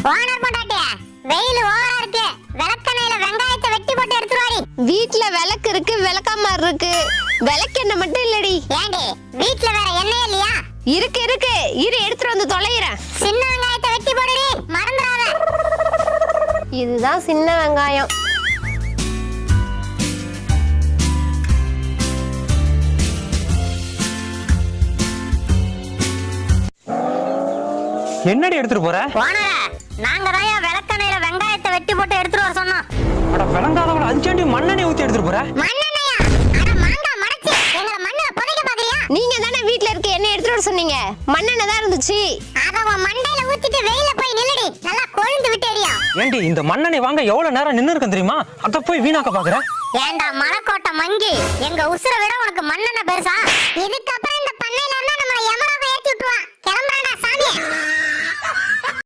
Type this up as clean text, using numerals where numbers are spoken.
Owner பொண்டாட்டியா, வெயில் ஓவரா இருக்கு. விளக்கெண்ணெயில வெங்காயத்தை வெட்டி போட்டு எடுத்துட்டு வாடி. வீட்ல விளக்கு இருக்கு, விளக்காம இருக்கு. விளக்கெண்ணெய் மட்டும் இல்லடி. ஏண்டி வீட்ல வேற எண்ணெய் இல்லையா? இருக்கு இருக்கு, இரு எடுத்துட்டு வந்து தொலைகிறேன். சின்ன வெங்காயத்தை வெட்டி போடுடி, மறந்துடாத. இதுதான் சின்ன வெங்காயம். என்னடி எடுத்துட்டு போற? ஓனரே, நாங்க தான் விளக்கெண்ணெயில வெங்காயத்தை வெட்டி போட்டு எடுத்துட்டு வர சொன்னோம். அட விளங்காதவள அஞ்சாண்டி மண்ணெண்ணெய் ஊத்தி எடுத்துட்டு போற? மண்ணெண்ணெயா? அட மாங்கா மடச்சி எங்கள மண்ணுல புதைக்க பாக்குறியா? நீங்க தானே வீட்ல இருக்க எண்ணெய் எடுத்துட்டு வர சொன்னீங்க. மண்ணெண்ணெய் தான் இருந்துச்சு. அத உன் மண்டையில ஊத்திட்டு வெயில போய் நில்லுடி. நல்லா கொழுந்து விட்டேடியா. ஏண்டி இந்த மண்ணெண்ணெய் வாங்க எவ்வளவு நேரம் நின்னு இருக்கேன் தெரியுமா? அத போய் வீணாக்க பாக்குற? ஏண்டா மலைக்கோட்டை மங்கி, எங்க உசுர விட உனக்கு மண்ணெண்ணெய் பெருசா? இதுக்கப்புறம் இந்த பண்ணையில இருந்தா நம்ம யமராக ஏத்தி விட்டுருவான். கிளம்புறாடா சாமி.